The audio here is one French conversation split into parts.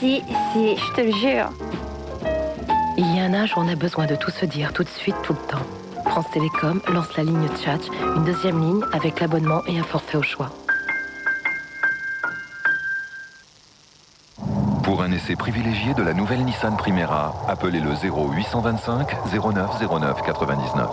Si, je te le jure. Il y a un âge où on a besoin de tout se dire, tout de suite, tout le temps. France Télécom lance la ligne Tchatch, une deuxième ligne avec l'abonnement et un forfait au choix. Pour un essai privilégié de la nouvelle Nissan Primera, appelez le 0825 09 09 99.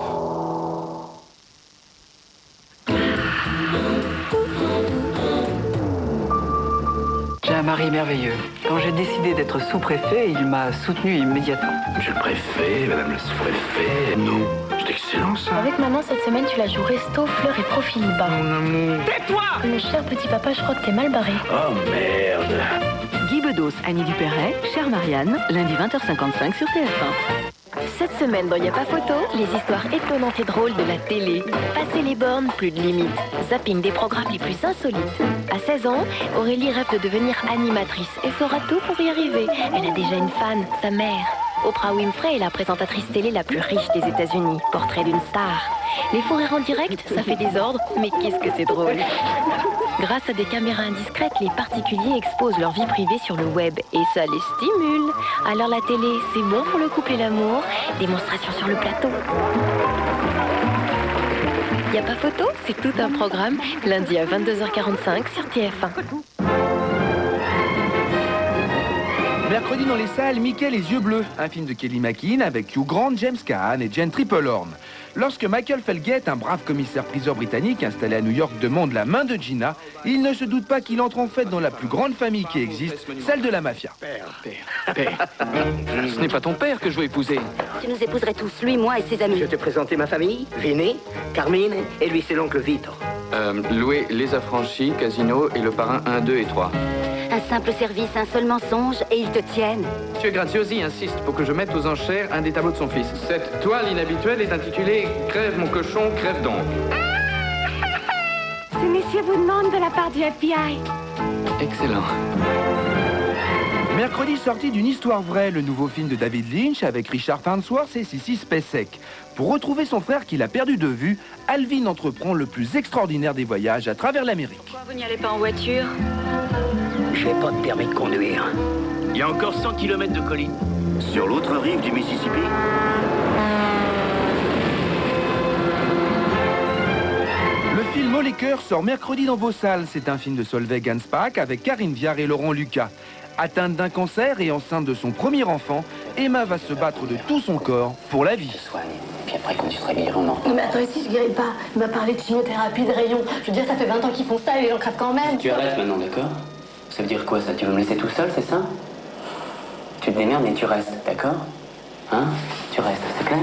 J'ai un mari merveilleux. Quand j'ai décidé d'être sous-préfet, il m'a soutenu immédiatement. Monsieur le préfet, madame le sous-préfet, nous. C'est excellent ça. Avec maman, cette semaine, tu la joues resto, fleurs et profil bas. Mon amour. Tais-toi! Mon cher petit papa, je crois que t'es mal barré. Oh merde. Guy Bedos, Annie Dupéret, Chère Marianne, lundi 20h55 sur TF1. Cette semaine, dans Y'a pas photo, les histoires étonnantes et drôles de la télé. Passer les bornes, plus de limites. Zapping des programmes les plus insolites. À 16 ans, Aurélie rêve de devenir animatrice et fera tout pour y arriver. Elle a déjà une fan, sa mère. Oprah Winfrey est la présentatrice télé la plus riche des États-Unis. Portrait d'une star. Les fous rires en direct, ça fait des ordres, mais qu'est-ce que c'est drôle. Grâce à des caméras indiscrètes, les particuliers exposent leur vie privée sur le web et ça les stimule. Alors la télé, c'est bon pour le couple et l'amour. Démonstration sur le plateau. Y'a pas photo, c'est tout un programme. Lundi à 22h45 sur TF1. Mercredi dans les salles, Mickey les yeux bleus, un film de Kelly McKean avec Hugh Grant, James Caan et Jane Triplehorn. Lorsque Michael Felgate, un brave commissaire-priseur britannique installé à New York, demande la main de Gina, il ne se doute pas qu'il entre en fait dans la plus grande famille qui existe, celle de la mafia. Père. Ce n'est pas ton père que je veux épouser. Tu nous épouserais tous, lui, moi et ses amis. Je vais te présenter ma famille, Vinny, Carmine, et lui c'est l'oncle Vito. Louer les affranchis, Casino et le parrain 1, 2 et 3. Un simple service, un seul mensonge, et ils te tiennent. Monsieur Graziosi insiste pour que je mette aux enchères un des tableaux de son fils. Cette toile inhabituelle est intitulée « Crève mon cochon, crève donc ». Ce monsieur vous demande de la part du FBI. Excellent. Mercredi, sorti d'une histoire vraie, le nouveau film de David Lynch avec Richard Farnsworth et Sissy Spacek. Pour retrouver son frère qu'il a perdu de vue, Alvin entreprend le plus extraordinaire des voyages à travers l'Amérique. Pourquoi vous n'y allez pas en voiture? J'ai pas de permis de conduire. Il y a encore 100 km de collines. Sur l'autre rive du Mississippi? Le film Au les cœurs sort mercredi dans vos salles. C'est un film de Solveig Gansbach avec Karine Viard et Laurent Lucas. Atteinte d'un cancer et enceinte de son premier enfant, Emma va se battre de tout son corps pour la vie. Puis après, quand tu seras guéri, on en Non mais attends, ici je guéris pas. Il m'a parlé de chimiothérapie, de rayons. Je veux dire, ça fait 20 ans qu'ils font ça et les gens crèvent quand même. Tu arrêtes maintenant, d'accord? Ça veut dire quoi, ça? Tu veux me laisser tout seul, c'est ça? Tu te démerdes et tu restes, d'accord? Hein? Tu restes, c'est clair?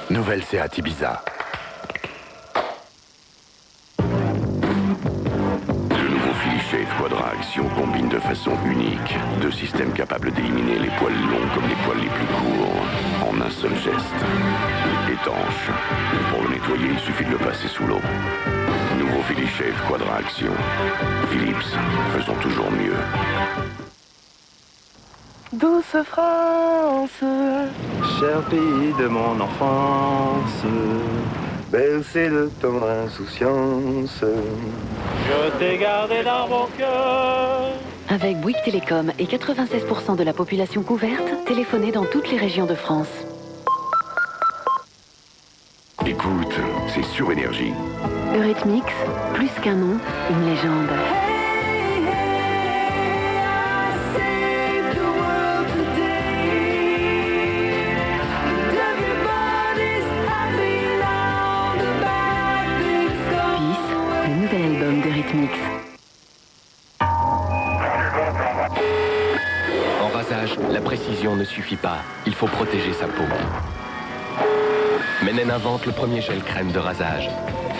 Nouvelle Seat Ibiza. Le nouveau Philly Shave Quadra Action combine de façon unique deux systèmes capables d'éliminer les poils longs comme les poils les plus courts en un seul geste. Étanche. Pour le nettoyer, il suffit de le passer sous l'eau. Nouveau Philly Shave Quadra Action. Philips, faisons toujours mieux. Douce France, cher pays de mon enfance, bercé de ton insouciance. Je t'ai gardé dans mon cœur. Avec Bouygues Télécom et 96% de la population couverte, téléphonez dans toutes les régions de France. Écoute, c'est sur Énergie. Eurythmics, plus qu'un nom, une légende. En rasage, la précision ne suffit pas. Il faut protéger sa peau. Menen invente le premier gel crème de rasage.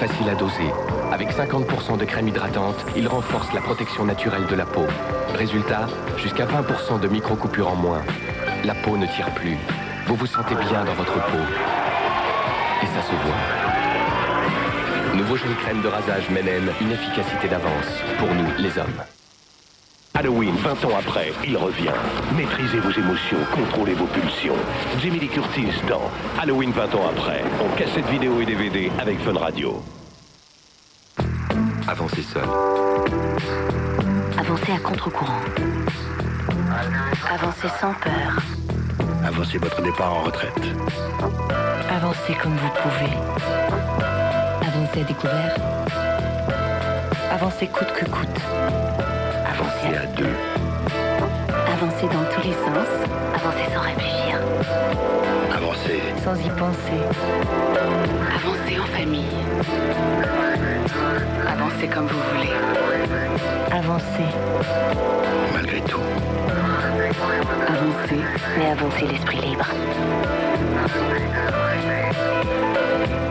facile à doser. Avec 50% de crème hydratante, il renforce la protection naturelle de la peau. Résultat, jusqu'à 20% de micro-coupures en moins. La peau ne tire plus. Vous vous sentez bien dans votre peau. Et ça se voit. Nouveau gel crème de rasage Menem, une efficacité d'avance. Pour nous, les hommes. Halloween, 20 ans après, il revient. Maîtrisez vos émotions, contrôlez vos pulsions. Jamie Lee Curtis dans Halloween 20 ans après, en cassette vidéo et DVD avec Fun Radio. Avancez seul. Avancez à contre-courant. Avancez sans peur. Avancez votre départ en retraite. Avancez comme vous pouvez. Avancez à découvert. Avancez coûte que coûte. Avancez à deux. Avancez dans tous les sens. Avancez sans réfléchir. Avancez. Sans y penser. Avancez en famille. Avancez comme vous voulez. Avancez. Malgré tout. Avancez, mais avancez l'esprit libre.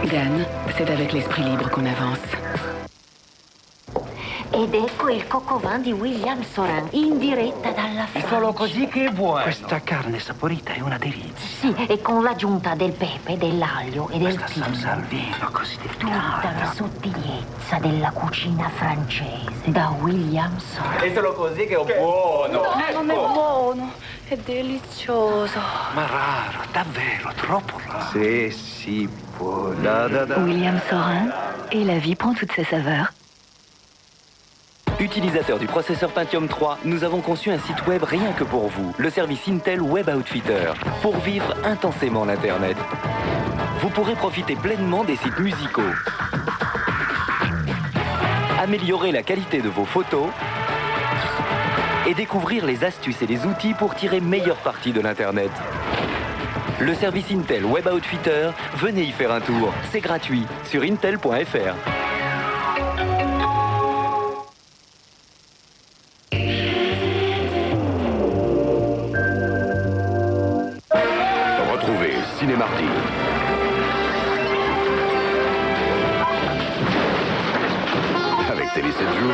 Gan, c'est avec l'esprit libre qu'on avance. Ed ecco il coccovan di William Soran, in diretta dalla Francia. È solo così che è buono. Questa carne saporita è una delizia. Sì, e con l'aggiunta del pepe, dell'aglio e del Questa salsa al vino così tutta delicata. la sottigliezza della cucina francese da William Soran. È solo così che è buono. No, non è buono, è delizioso. Ma raro, davvero, troppo raro. Si può. Da, da, da. William Sorin, et la vie prend toutes ses saveurs. Utilisateurs du processeur Pentium 3, nous avons conçu un site web rien que pour vous, le service Intel Web Outfitter, pour vivre intensément l'Internet. Vous pourrez profiter pleinement des sites musicaux, améliorer la qualité de vos photos et découvrir les astuces et les outils pour tirer meilleure partie de l'Internet. Le service Intel Web Outfitter, venez y faire un tour. C'est gratuit sur intel.fr. Retrouvez Cinémarty. Avec Télé 7 jours.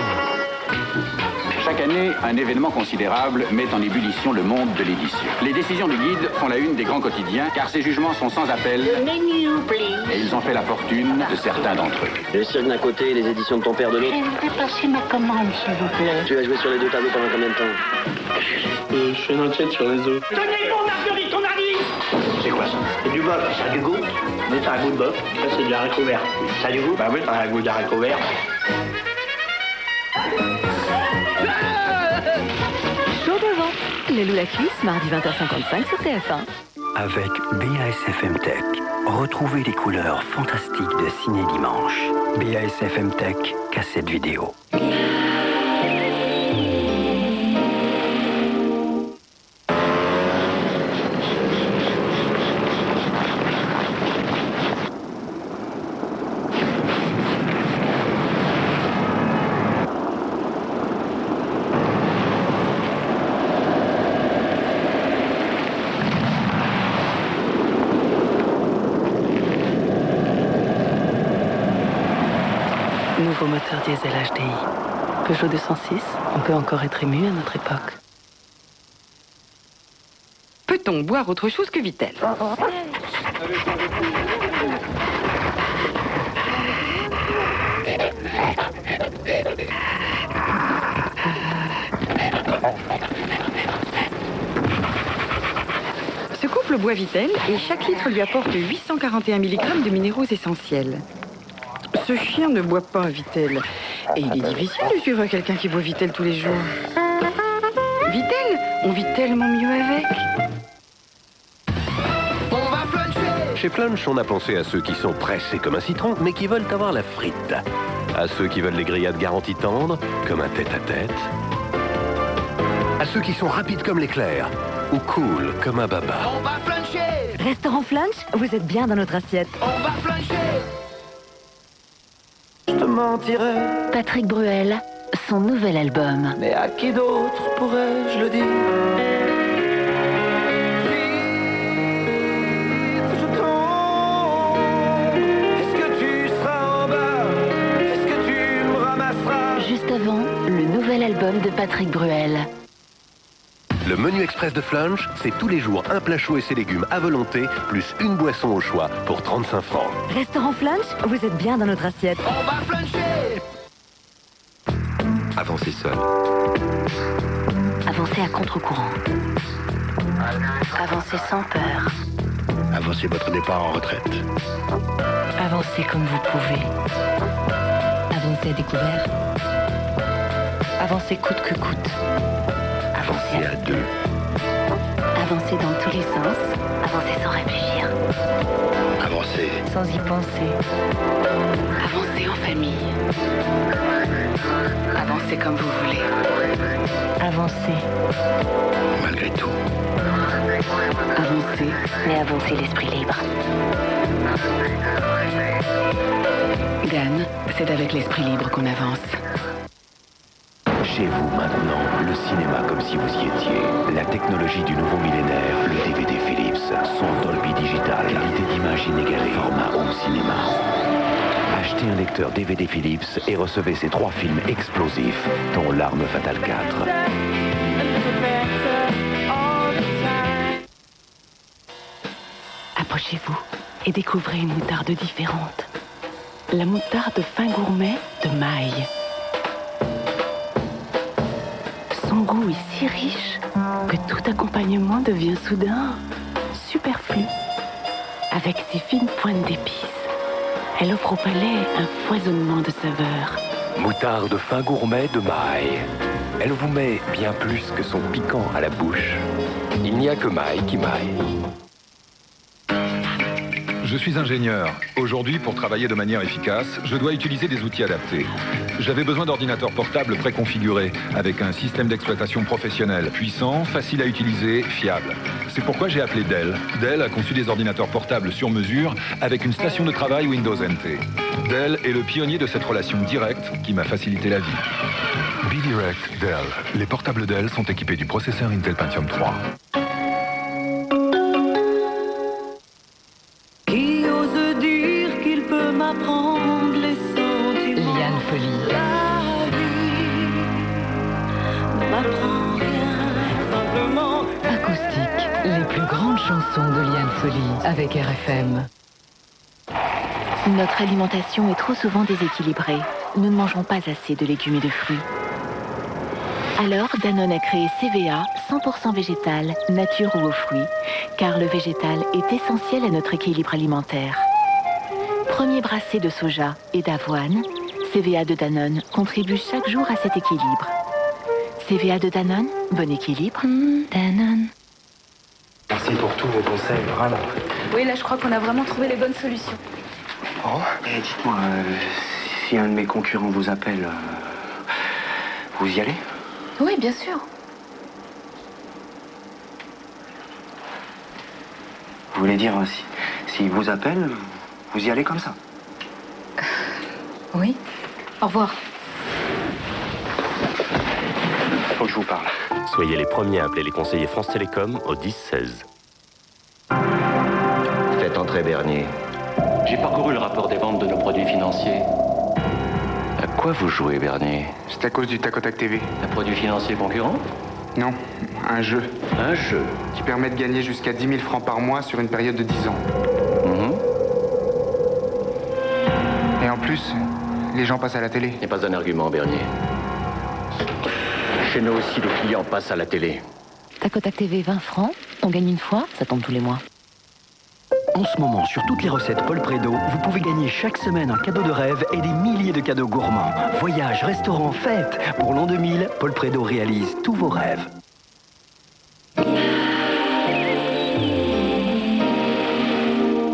Chaque année, un événement considérable met en ébullition le monde de l'édition. Les décisions du guide font la une des grands quotidiens, car ces jugements sont sans appel. Et ils ont fait la fortune de certains d'entre eux. Les cirques d'un côté et les éditions de ton père de l'autre. Je voudrais passer ma commande, s'il vous plaît. Tu as joué sur les deux tableaux pendant combien de temps? Je fais une enquête sur les autres. Tenez bon, Marguerite, ton avis. C'est quoi ça? C'est du bœuf, ça a du goût? Oui, ça a un goût de bœuf. Ça, c'est du haricot vert. Ça a du goût? Bah oui, ça a un goût d'haricot vert. Chaud devant, les loups la cuisse, mardi 20h55 sur TF1. Avec BASFM Tech, retrouvez les couleurs fantastiques de Ciné Dimanche. BASFM Tech, cassette vidéo. Nouveau moteur diesel HDI. Peugeot 206, on peut encore être ému à notre époque. Peut-on boire autre chose que Vittel? Ce couple boit Vittel et chaque litre lui apporte 841 mg de minéraux essentiels. Ce chien ne boit pas Vittel. Et il est difficile de suivre quelqu'un qui boit Vittel tous les jours. Vittel, on vit tellement mieux avec. Chez Flunch, on a pensé à ceux qui sont pressés comme un citron, mais qui veulent avoir la frite. À ceux qui veulent les grillades garanties tendres, comme un tête-à-tête. À ceux qui sont rapides comme l'éclair, ou cool comme un baba. On va fluncher. Restaurant Flunch, vous êtes bien dans notre assiette. On va fluncher. Je te mentirais. Patrick Bruel, son nouvel album. Mais à qui d'autre pourrais-je le dire? Vite, je tombe. Est-ce que tu seras en bas Télécom de Patrick Bruel. Le menu express de Flunch, c'est tous les jours un plat chaud et ses légumes à volonté, plus une boisson au choix pour 35 francs. Restaurant Flunch, vous êtes bien dans notre assiette. On va fluncher! Avancez seul. Avancez à contre-courant. Avancez sans peur. Avancez votre départ en retraite. Avancez comme vous pouvez. Avancez à découvert. Avancez coûte que coûte. Avancez à deux. Avancez dans tous les sens. Avancez sans réfléchir. Avancez. Sans y penser. Avancez en famille. Avancez comme vous voulez. Avancez. Malgré tout. Avancez. Mais avancez l'esprit libre. Dan, c'est avec l'esprit libre qu'on avance. Chez vous maintenant, le cinéma comme si vous y étiez. La technologie du nouveau millénaire, le DVD Philips, son Dolby Digital, qualité d'image inégalée, format home cinéma. Achetez un lecteur DVD Philips et recevez ces 3 films explosifs, dont L'Arme Fatale 4. Approchez-vous et découvrez une moutarde différente. La moutarde fin gourmet de Maille. Son goût est si riche que tout accompagnement devient soudain superflu. Avec ses fines pointes d'épices, elle offre au palais un foisonnement de saveurs. Moutarde fin gourmet de Maille. Elle vous met bien plus que son piquant à la bouche. Il n'y a que Maille qui maille. Je suis ingénieur. Aujourd'hui, pour travailler de manière efficace, je dois utiliser des outils adaptés. J'avais besoin d'ordinateurs portables préconfigurés, avec un système d'exploitation professionnel, puissant, facile à utiliser, fiable. C'est pourquoi j'ai appelé Dell. Dell a conçu des ordinateurs portables sur mesure, avec une station de travail Windows NT. Dell est le pionnier de cette relation directe qui m'a facilité la vie. B-Direct Dell. Les portables Dell sont équipés du processeur Intel Pentium 3. Qui ose dire qu'il peut m'apprendre les sentiments? Liane Folie. La vie ne m'apprend rien, simplement. Acoustique. Les plus grandes chansons de Liane Folie avec RFM. Notre alimentation est trop souvent déséquilibrée. Nous ne mangeons pas assez de légumes et de fruits. Alors, Danone a créé CVA, 100% végétal, nature ou aux fruits, car le végétal est essentiel à notre équilibre alimentaire. Premier brassé de soja et d'avoine, CVA de Danone contribue chaque jour à cet équilibre. CVA de Danone, bon équilibre. Danone. Merci pour tous vos conseils, vraiment. Oui, là, je crois qu'on a vraiment trouvé les bonnes solutions. Oh, dites-moi, si un de mes concurrents vous appelle, vous y allez? Oui, bien sûr. Vous voulez dire, si vous appelle, vous y allez comme ça? Oui. Au revoir. Faut que je vous parle. Soyez les premiers à appeler les conseillers France Télécom au 10-16. Faites entrer Bernier. J'ai parcouru le rapport des ventes de nos produits financiers. À quoi vous jouez, Bernier? C'est à cause du Tac au Tac TV. Un produit financier concurrent? Non, un jeu. Un jeu Qui permet de gagner jusqu'à 10 000 francs par mois sur une période de 10 ans. Et en plus, les gens passent à la télé. N'est pas un argument, Bernier. Chez nous aussi, les clients passent à la télé. Tac au Tac TV 20 francs, on gagne une fois, ça tombe tous les mois. En ce moment, sur toutes les recettes Paul Prédo, vous pouvez gagner chaque semaine un cadeau de rêve et des milliers de cadeaux gourmands. Voyages, restaurants, fêtes. Pour l'an 2000, Paul Prédo réalise tous vos rêves.